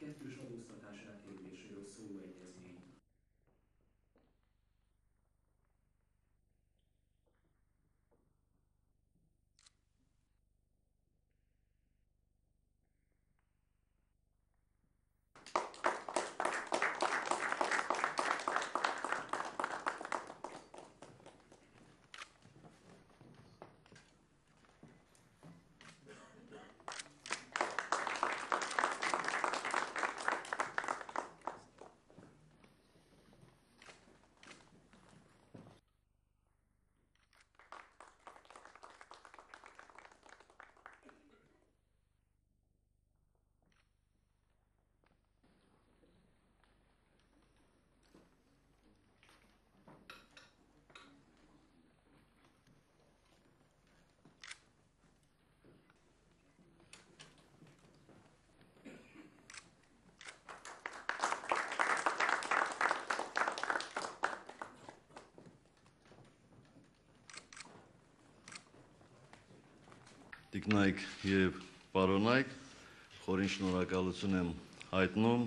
Kettős adóztatás elkerüléséről szóló egyezmény. Տիկնայք և պարոնայք, խորին շնորհակալություն եմ հայտնում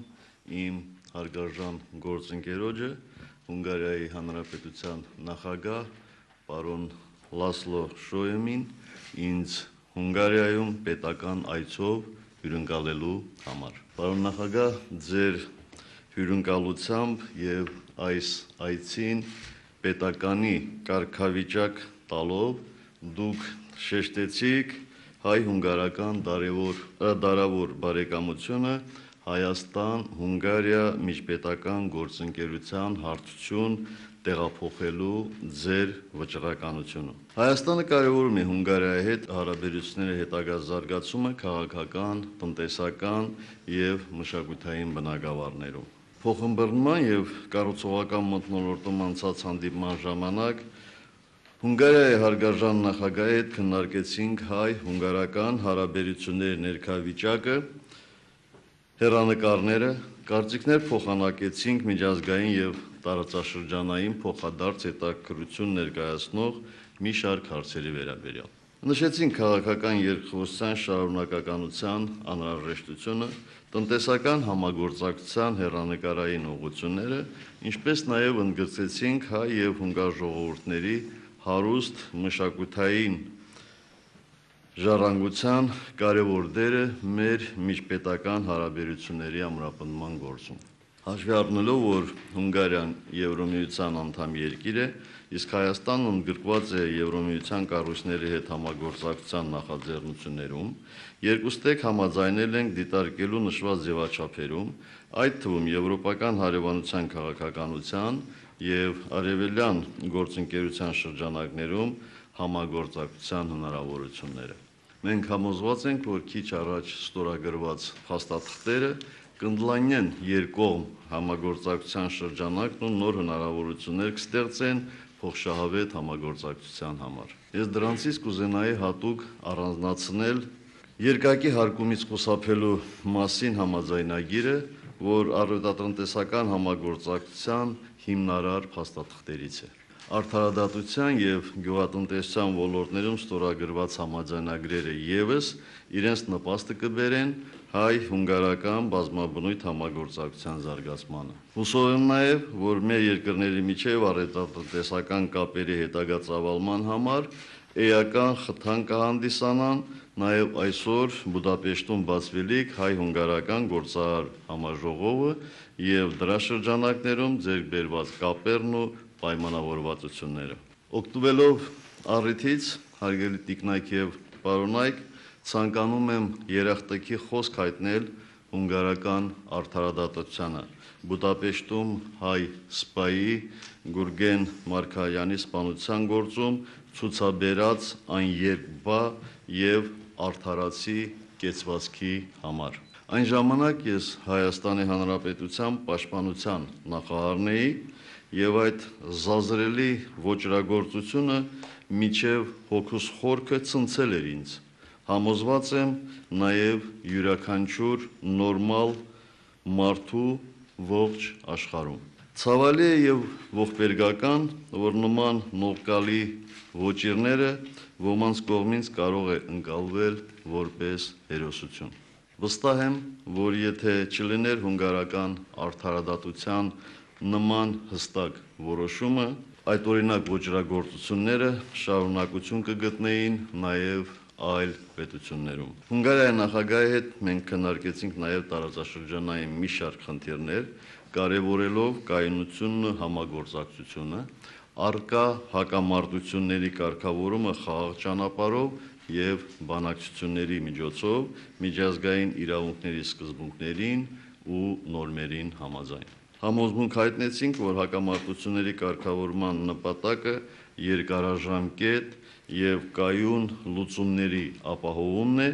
իմ հարգարժան գործընկերոջը, Հունգարիայի Հանրապետության նախագահ պարոն Լասլո Շոյեմին ինձ Հունգարիայում պետական այցով հյուրընկալելու համար։ Պարոն նախագահ, ձեր հյուրընկալությամբ և այս այցին պետականի կարգավիճակ տալով դուք շեշտեցիք հայ-հունգարական դարավոր բարեկամությունը Հայաստան-Հունգարիա միջպետական գործընկերության հարթություն տեղափոխելու ձեր վճռականությունը։ Հայաստանը կարևորում է Հունգարիայի հետ հարաբերությունների հետագա զարգացումը քաղաքական, տնտեսական եւ մշակութային բնագավառներում։ Փոխըմբռնման եւ կառուցողական մթնոլորտում անցած հանդիպման ժամանակ Հունգարիայի հարգարժան նախագահի հետ քննարկեցինք հայ-հունգարական հարաբերությունների ներկա վիճակը, հեռանկարները, կարծիքներ փոխանակեցինք միջազգային եւ տարածաշրջանային փոխադարձ հետաքրքրություն ներկայացնող մի շարք հարցերի վերաբերյալ։ Նշեցինք քաղաքական երկխոսության շարունակականության անհրաժեշտությունը, տնտեսական համագործակցության հեռանկարային ուղղությունները, ինչպես նաեւ ընդգծեցինք հայ եւ հունգար ժողովուրդների հարուստ մշակութային ժառանգության կարևոր դերը մեր միջպետական հարաբերությունների ամրապնդման գործում։ Հաշվի առնելով, որ Հունգարիան Եվրոմիության անդամ երկիր է, իսկ Հայաստանն ընդգրկված է Եվրոմիության կառույցների հետ համագործակցության նախաձեռնություններում, երկուստեք համաձայնել ենք դիտարկելու նշված ձևաչափերում, այդ թվում եվրոպական հարևանության քաղաքականության եւ արևելյան գործընկերության շրջանակներում համագործակցության հնարավորությունները։ Մենք համոզված ենք, որ քիչ առաջ ստորագրված փաստաթղթերը կընդլայնեն երկկողմ համագործակցության շրջանակն ու նոր հնարավորություններ կստեղծեն փոխշահավետ համագործակցության համար։ Ես դրանցից կուզենայի հատուկ առանձնացնել երկակի հարկումից խուսափելու մասին համաձայնագիրը, որ առևտրատնտեսական համագործակցության հիմնարար փաստաթղթերից է։ Արդարադատության եւ գյուղատնտեսության ոլորտներում ստորագրված համաձայնագրերը եւս իրենց նպաստը կբերեն հայ-հունգարական բազմաբնույթ համագործակցության զարգացմանը։ Հուսով եմ նաեւ, որ մեր երկրների միջև առևտրատնտեսական կապերի հետագա ծավալման համար էական խթան կհանդիսանան նաեւ այսօր Բուդապեշտում բացվելիք հայ-հունգարական գործարար համաժողովը եւ դրա շրջանակներում ձեռք բերված կապերն ու պայմանավորվածությունները։ Օգտվելով առիթից, հարգելի տիկնայք եւ պարոնայք, ցանկանում եմ երախտագի խոսք հայտնել հունգարական արդարադատությանը Բուդապեշտում հայ սպայի Գուրգեն Մարկարյանի սպանության գործում ցուցաբերած աներկբա եւ արդարացի կեցվածքի համար։ Այն ժամանակ ես Հայաստանի Հանրապետության պաշտպանության նախարարն էի եւ այդ զազրելի ոճրագործությունը միջև հոգուս խորքը ցնցել էր ինձ։ Համոզված եմ նաեւ յուրաքանչյուր նորմալ մարդու ողջ աշխարհում։ Ցավալի է եւ ողբերգական, որ նման նողկալի ոճիրները ոմանց կողմից կարող է ընկալվել որպես հերոսություն։ Վստահ եմ, որ եթե չլիներ հունգարական արդարադատության նման հստակ որոշումը, այդ օրինակ ոճրագործությունները շարունակություն կգտնեին նաեւ այլ պետություններում։ Հունգարիայի նախագահի հետ մենք քննարկեցինք նաեւ տարածաշրջանային մի շարք խնդիրներ, կարևորելով կայունությունն ու համագործակցությունը, առկա հակամարտությունների կարգավորումը խաղաղ ճանապարհով եւ բանակցությունների միջոցով միջազգային իրավունքների սկզբունքներին ու նորմերին համաձայն։ Համոզմունք հայտնեցինք, որ հակամարտությունների կարգավորման նպատակը երկարաժամկետ եւ կայուն լուծումների ապահովումն է,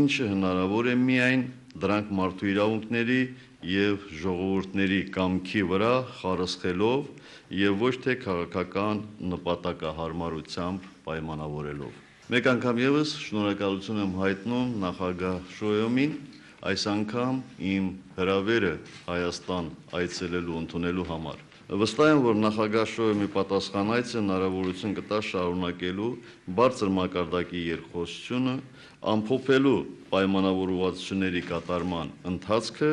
ինչը հնարավոր է միայն դրանք մարդու իրավունքների եւ ժողովուրդների կամքի վրա խարսխելով եւ ոչ թե քաղաքական նպատակահարմարությամբ պայմանավորելով։ Մեկ անգամ եւս շնորհակալություն եմ հայտնում նախագահ Շոյոմին այս անգամ իմ հրավերը Հայաստան այցելելու ընդունելու համար։ Վստահ եմ, որ նախագահ Շոյոմի պատասխան այցը հնարավորություն կտա շարունակելու բարձր մակարդակի երկխոսությունը, ամփոփելու պայմանավորվածությունների կատարման ընթացքը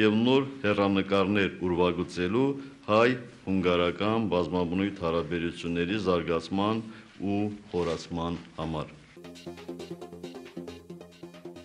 եւ նոր հեռանկարներ ուրվագծելու հայ-հունգարական բազմաբնույթ հարաբերությունների զարգացման ու խորացման համար։